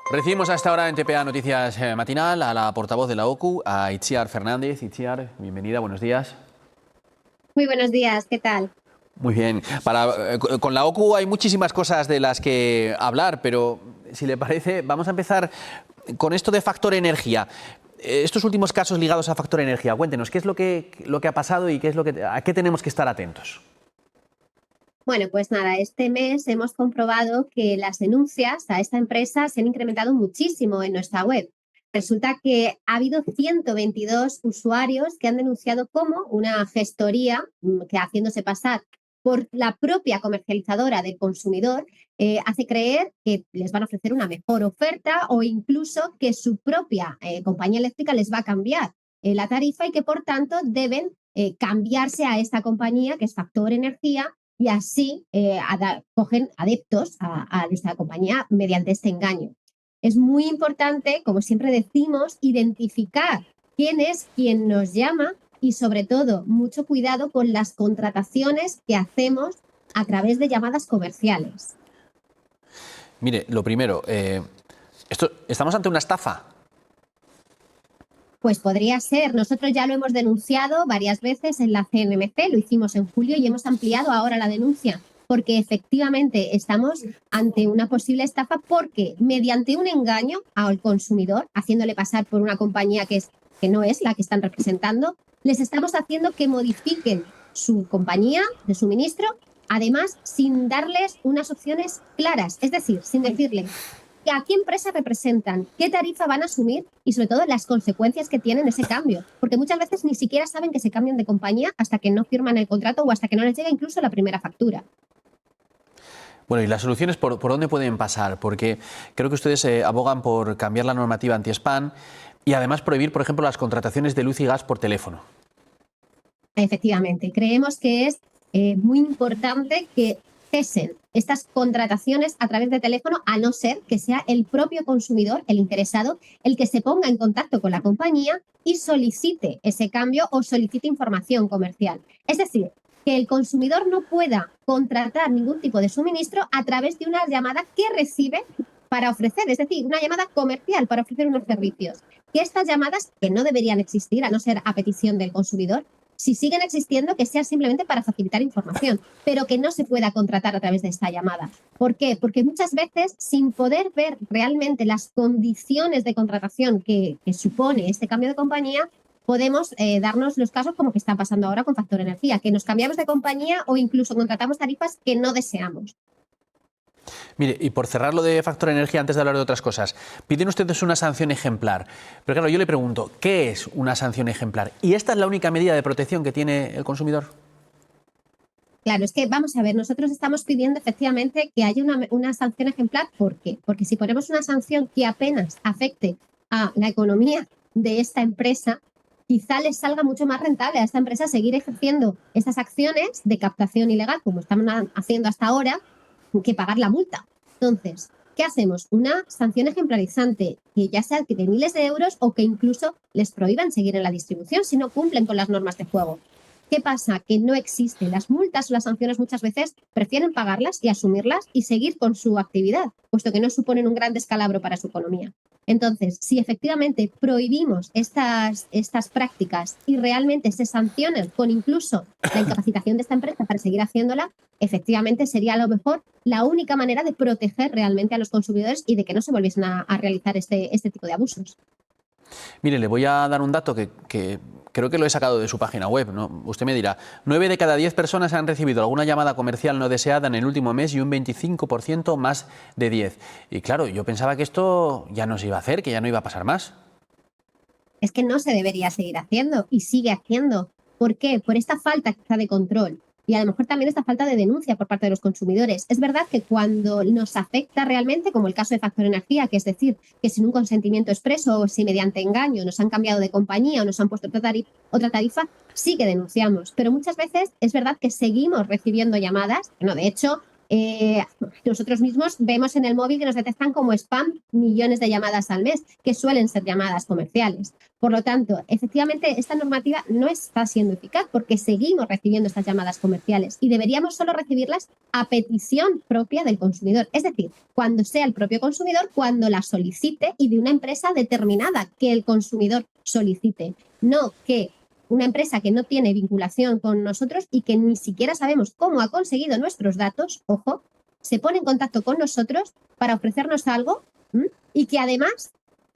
Recibimos a esta hora en TPA Noticias Matinal a la portavoz de la OCU, a Itziar Fernández. Itziar, bienvenida, buenos días. Muy buenos días, ¿qué tal? Muy bien. Con la OCU hay muchísimas cosas de las que hablar, pero si le parece, vamos a empezar con esto de factor energía. Estos últimos casos ligados a factor energía, cuéntenos, ¿qué es lo que ha pasado y a qué tenemos que estar atentos? Bueno, pues nada, este mes hemos comprobado que las denuncias a esta empresa se han incrementado muchísimo en nuestra web. Resulta que ha habido 122 usuarios que han denunciado cómo una gestoría, que haciéndose pasar por la propia comercializadora del consumidor, hace creer que les van a ofrecer una mejor oferta o incluso que su propia compañía eléctrica les va a cambiar la tarifa y que por tanto deben cambiarse a esta compañía que es Factor Energía y así cogen adeptos a nuestra compañía mediante este engaño. Es muy importante, como siempre decimos, identificar quién es quien nos llama y sobre todo mucho cuidado con las contrataciones que hacemos a través de llamadas comerciales. Mire, lo primero, ¿estamos ante una estafa? Pues podría ser. Nosotros ya lo hemos denunciado varias veces en la CNMC, lo hicimos en julio y hemos ampliado ahora la denuncia, porque efectivamente estamos ante una posible estafa porque mediante un engaño al consumidor, haciéndole pasar por una compañía que no es la que están representando, les estamos haciendo que modifiquen su compañía de suministro, además sin darles unas opciones claras, es decir, sin decirle a qué empresa representan, qué tarifa van a asumir y sobre todo las consecuencias que tienen ese cambio. Porque muchas veces ni siquiera saben que se cambian de compañía hasta que no firman el contrato o hasta que no les llega incluso la primera factura. Bueno, ¿y las soluciones por dónde pueden pasar? Porque creo que ustedes abogan por cambiar la normativa anti-spam y además prohibir, por ejemplo, las contrataciones de luz y gas por teléfono. Efectivamente, creemos que es muy importante que cesen estas contrataciones a través de teléfono, a no ser que sea el propio consumidor, el interesado, el que se ponga en contacto con la compañía y solicite ese cambio o solicite información comercial. Es decir, que el consumidor no pueda contratar ningún tipo de suministro a través de una llamada que recibe para ofrecer, es decir, una llamada comercial para ofrecer unos servicios. Que estas llamadas, que no deberían existir a no ser a petición del consumidor, si siguen existiendo, que sea simplemente para facilitar información, pero que no se pueda contratar a través de esta llamada. ¿Por qué? Porque muchas veces, sin poder ver realmente las condiciones de contratación que supone este cambio de compañía, podemos darnos los casos como que está pasando ahora con Factor Energía, que nos cambiamos de compañía o incluso contratamos tarifas que no deseamos. Mire, y por cerrar lo de Factor Energía, antes de hablar de otras cosas, piden ustedes una sanción ejemplar. Pero claro, yo le pregunto, ¿qué es una sanción ejemplar? ¿Y esta es la única medida de protección que tiene el consumidor? Claro, es que vamos a ver, nosotros estamos pidiendo efectivamente que haya una sanción ejemplar. ¿Por qué? Porque si ponemos una sanción que apenas afecte a la economía de esta empresa, quizá les salga mucho más rentable a esta empresa seguir ejerciendo estas acciones de captación ilegal, como están haciendo hasta ahora, que pagar la multa. Entonces, ¿qué hacemos? Una sanción ejemplarizante, que ya sea de miles de euros o que incluso les prohíban seguir en la distribución si no cumplen con las normas de juego. ¿Qué pasa? Que no existen las multas o las sanciones, muchas veces prefieren pagarlas y asumirlas y seguir con su actividad, puesto que no suponen un gran descalabro para su economía. Entonces, si efectivamente prohibimos estas prácticas y realmente se sancionan con incluso la incapacitación de esta empresa para seguir haciéndola, efectivamente sería a lo mejor la única manera de proteger realmente a los consumidores y de que no se volviesen a realizar este tipo de abusos. Mire, le voy a dar un dato que creo que lo he sacado de su página web, ¿no? Usted me dirá, 9 de cada 10 personas han recibido alguna llamada comercial no deseada en el último mes y un 25% más de 10. Y claro, yo pensaba que esto ya no se iba a hacer, que ya no iba a pasar más. Es que no se debería seguir haciendo y sigue haciendo. ¿Por qué? Por esta falta quizá de control y a lo mejor también esta falta de denuncia por parte de los consumidores. Es verdad que cuando nos afecta realmente, como el caso de Factor Energía, que es decir, que sin un consentimiento expreso o si mediante engaño nos han cambiado de compañía o nos han puesto otra tarifa, sí que denunciamos. Pero muchas veces es verdad que seguimos recibiendo llamadas. Bueno, de hecho, Nosotros mismos vemos en el móvil que nos detectan como spam millones de llamadas al mes, que suelen ser llamadas comerciales. Por lo tanto, efectivamente, esta normativa no está siendo eficaz porque seguimos recibiendo estas llamadas comerciales y deberíamos solo recibirlas a petición propia del consumidor. Es decir, cuando sea el propio consumidor, cuando la solicite y de una empresa determinada que el consumidor solicite. No que una empresa que no tiene vinculación con nosotros y que ni siquiera sabemos cómo ha conseguido nuestros datos, ojo, se pone en contacto con nosotros para ofrecernos algo y que además,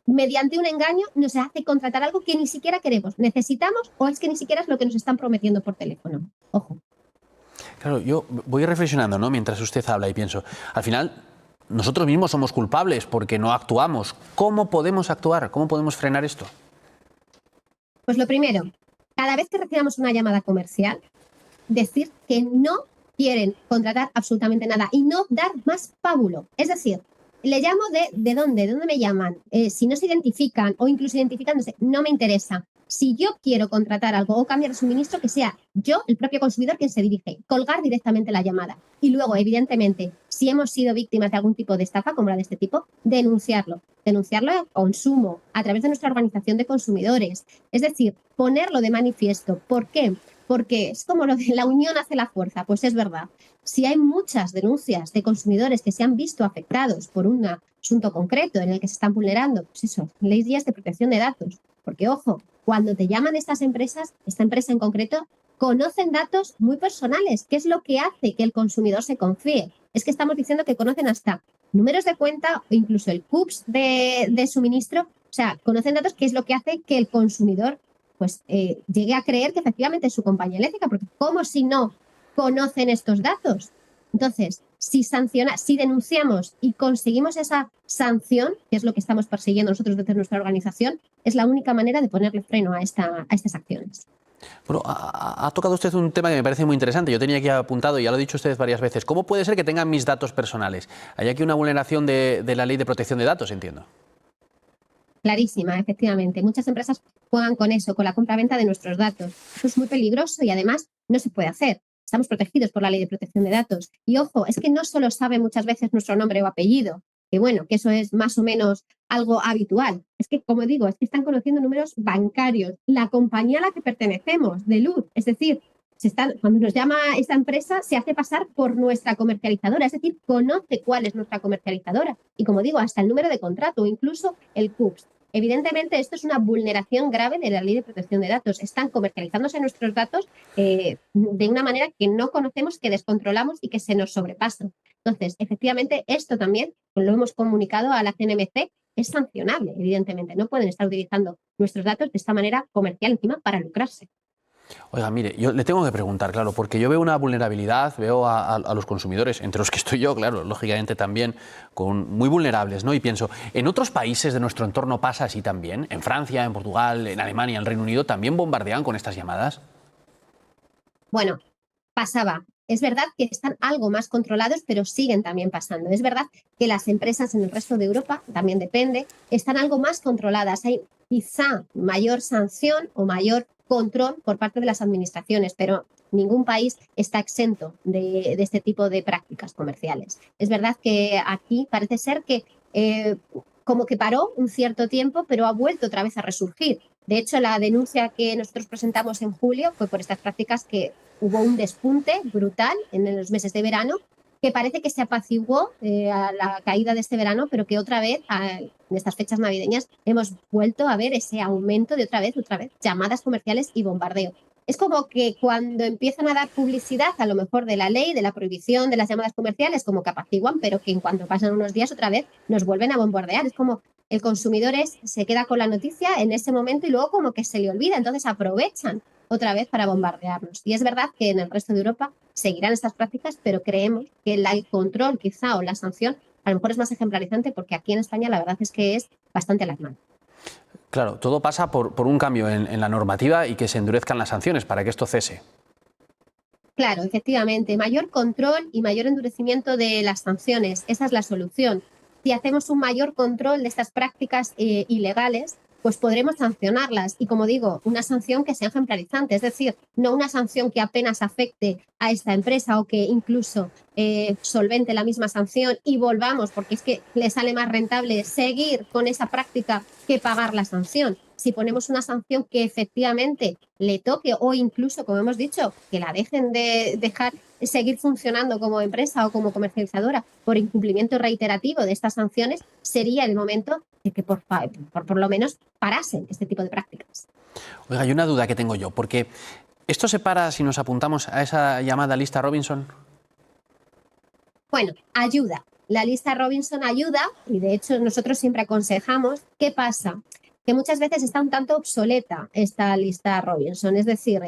mediante un engaño, nos hace contratar algo que ni siquiera queremos, necesitamos o es que ni siquiera es lo que nos están prometiendo por teléfono. Ojo. Claro, yo voy reflexionando, ¿no?, mientras usted habla y pienso, al final nosotros mismos somos culpables porque no actuamos. ¿Cómo podemos actuar? ¿Cómo podemos frenar esto? Pues lo primero, cada vez que recibamos una llamada comercial, decir que no quieren contratar absolutamente nada y no dar más pábulo. Es decir, le llamo ¿de dónde? ¿De dónde me llaman? Si no se identifican o incluso identificándose, no me interesa. Si yo quiero contratar algo o cambiar de suministro, que sea yo, el propio consumidor, quien se dirige, colgar directamente la llamada. Y luego, evidentemente, si hemos sido víctimas de algún tipo de estafa, como la de este tipo, denunciarlo. Denunciarlo a consumo, a través de nuestra organización de consumidores. Es decir, ponerlo de manifiesto. ¿Por qué? Porque es como lo de la unión hace la fuerza, pues es verdad. Si hay muchas denuncias de consumidores que se han visto afectados por un asunto concreto en el que se están vulnerando, pues eso, leyes de protección de datos. Porque, ojo, cuando te llaman estas empresas, esta empresa en concreto, conocen datos muy personales. ¿Qué es lo que hace que el consumidor se confíe? Es que estamos diciendo que conocen hasta números de cuenta o incluso el CUPS de suministro. O sea, conocen datos que es lo que hace que el consumidor pues llegue a creer que efectivamente es su compañía eléctrica, porque ¿cómo si no conocen estos datos? Entonces, si denunciamos y conseguimos esa sanción, que es lo que estamos persiguiendo nosotros desde nuestra organización, es la única manera de ponerle freno a estas acciones. Bueno, ha tocado usted un tema que me parece muy interesante. Yo tenía aquí apuntado, y ya lo ha dicho usted varias veces. ¿Cómo puede ser que tengan mis datos personales? Hay aquí una vulneración de la ley de protección de datos, entiendo. Clarísima, efectivamente. Muchas empresas juegan con eso, con la compraventa de nuestros datos. Eso es muy peligroso y además no se puede hacer. Estamos protegidos por la ley de protección de datos. Y ojo, es que no solo sabe muchas veces nuestro nombre o apellido, que bueno, que eso es más o menos algo habitual. Es que, como digo, es que están conociendo números bancarios, la compañía a la que pertenecemos, de luz. Es decir, cuando nos llama esta empresa, se hace pasar por nuestra comercializadora, es decir, conoce cuál es nuestra comercializadora. Y como digo, hasta el número de contrato o incluso el CUPS. Evidentemente, esto es una vulneración grave de la ley de protección de datos. Están comercializándose nuestros datos de una manera que no conocemos, que descontrolamos y que se nos sobrepasa. Entonces, efectivamente, esto también lo hemos comunicado a la CNMC, es sancionable, evidentemente. No pueden estar utilizando nuestros datos de esta manera comercial encima para lucrarse. Oiga, mire, yo le tengo que preguntar, claro, porque yo veo una vulnerabilidad, veo a los consumidores, entre los que estoy yo, claro, lógicamente también, muy vulnerables, ¿no? Y pienso, ¿en otros países de nuestro entorno pasa así también? ¿En Francia, en Portugal, en Alemania, en Reino Unido también bombardean con estas llamadas? Bueno, pasaba. Es verdad que están algo más controlados, pero siguen también pasando. Es verdad que las empresas en el resto de Europa, también depende, están algo más controladas. Hay quizá mayor sanción o mayor control por parte de las administraciones, pero ningún país está exento de este tipo de prácticas comerciales. Es verdad que aquí parece ser que como que paró un cierto tiempo, pero ha vuelto otra vez a resurgir. De hecho, la denuncia que nosotros presentamos en julio fue por estas prácticas que hubo un despunte brutal en los meses de verano, que parece que se apaciguó a la caída de este verano, pero que otra vez, en estas fechas navideñas, hemos vuelto a ver ese aumento de otra vez, llamadas comerciales y bombardeo. Es como que cuando empiezan a dar publicidad, a lo mejor de la ley, de la prohibición de las llamadas comerciales, como que apaciguan, pero que en cuanto pasan unos días otra vez nos vuelven a bombardear. Es como el consumidor se queda con la noticia en ese momento y luego como que se le olvida, entonces aprovechan otra vez para bombardearnos. Y es verdad que en el resto de Europa seguirán estas prácticas, pero creemos que el control quizá o la sanción a lo mejor es más ejemplarizante porque aquí en España la verdad es que es bastante alarmante. Claro, todo pasa por un cambio en la normativa y que se endurezcan las sanciones para que esto cese. Claro, efectivamente, mayor control y mayor endurecimiento de las sanciones, esa es la solución. Si hacemos un mayor control de estas prácticas ilegales, pues podremos sancionarlas. Y como digo, una sanción que sea ejemplarizante, es decir, no una sanción que apenas afecte a esta empresa o que incluso solvente la misma sanción y volvamos, porque es que le sale más rentable seguir con esa práctica que pagar la sanción. Si ponemos una sanción que efectivamente le toque o incluso, como hemos dicho, que la dejen de dejar seguir funcionando como empresa o como comercializadora por incumplimiento reiterativo de estas sanciones, sería el momento de que por lo menos parasen este tipo de prácticas. Oiga, hay una duda que tengo yo, porque ¿esto se para si nos apuntamos a esa llamada lista Robinson? Bueno, ayuda. La lista Robinson ayuda y de hecho nosotros siempre aconsejamos. ¿Qué pasa? Que muchas veces está un tanto obsoleta esta lista Robinson, es decir,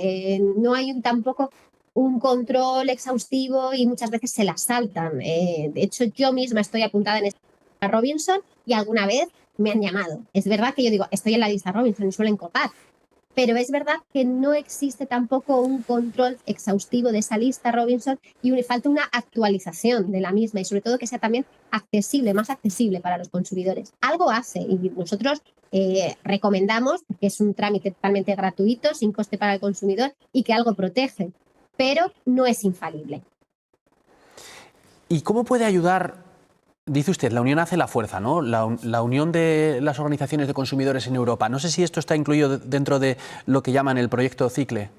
no hay tampoco un control exhaustivo y muchas veces se la saltan. De hecho, yo misma estoy apuntada en esta lista Robinson y alguna vez me han llamado. Es verdad que yo digo, estoy en la lista Robinson y suelen copar, pero es verdad que no existe tampoco un control exhaustivo de esa lista Robinson y falta una actualización de la misma y sobre todo que sea también accesible, más accesible para los consumidores. Algo hace y nosotros recomendamos, porque es un trámite totalmente gratuito, sin coste para el consumidor y que algo protege, pero no es infalible. ¿Y cómo puede ayudar? Dice usted, la unión hace la fuerza, ¿no? La unión de las organizaciones de consumidores en Europa. No sé si esto está incluido dentro de lo que llaman el proyecto CICLE.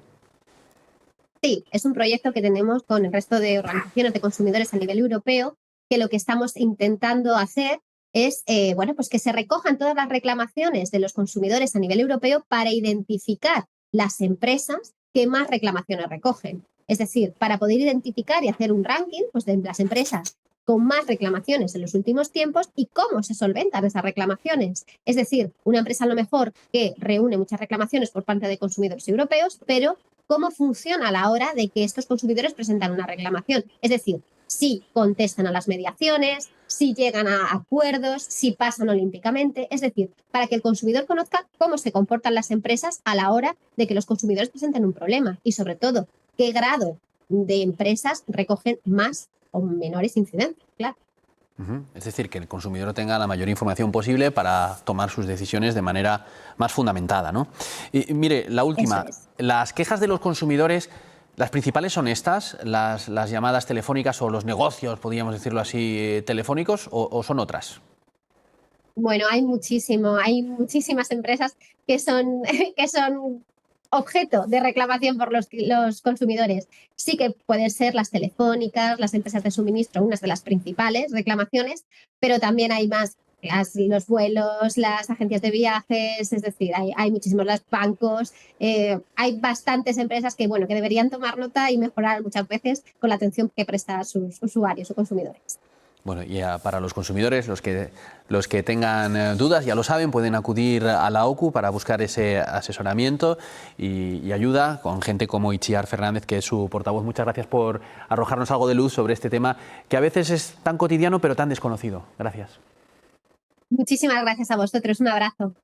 Sí, es un proyecto que tenemos con el resto de organizaciones de consumidores a nivel europeo, que lo que estamos intentando hacer es bueno, pues que se recojan todas las reclamaciones de los consumidores a nivel europeo para identificar las empresas que más reclamaciones recogen. Es decir, para poder identificar y hacer un ranking pues, de las empresas con más reclamaciones en los últimos tiempos y cómo se solventan esas reclamaciones. Es decir, una empresa a lo mejor que reúne muchas reclamaciones por parte de consumidores europeos, pero cómo funciona a la hora de que estos consumidores presentan una reclamación. Es decir, si contestan a las mediaciones, si llegan a acuerdos, si pasan olímpicamente. Es decir, para que el consumidor conozca cómo se comportan las empresas a la hora de que los consumidores presenten un problema y, sobre todo, qué grado de empresas recogen más o menores incidencias, claro. Es decir, que el consumidor tenga la mayor información posible para tomar sus decisiones de manera más fundamentada, ¿no? Y mire, la última, las quejas de los consumidores, las principales son estas, las llamadas telefónicas o los negocios, podríamos decirlo así, telefónicos, o son otras. Bueno, hay muchísimas empresas que son, que son objeto de reclamación por los consumidores. Sí que pueden ser las telefónicas, las empresas de suministro, unas de las principales reclamaciones, pero también hay más los vuelos, las agencias de viajes, es decir, hay muchísimos los bancos, hay bastantes empresas que, bueno, que deberían tomar nota y mejorar muchas veces con la atención que prestan a sus usuarios o consumidores. Bueno, y para los consumidores, los que tengan dudas, ya lo saben, pueden acudir a la OCU para buscar ese asesoramiento y ayuda con gente como Itziar Fernández, que es su portavoz. Muchas gracias por arrojarnos algo de luz sobre este tema que a veces es tan cotidiano pero tan desconocido. Gracias. Muchísimas gracias a vosotros. Un abrazo.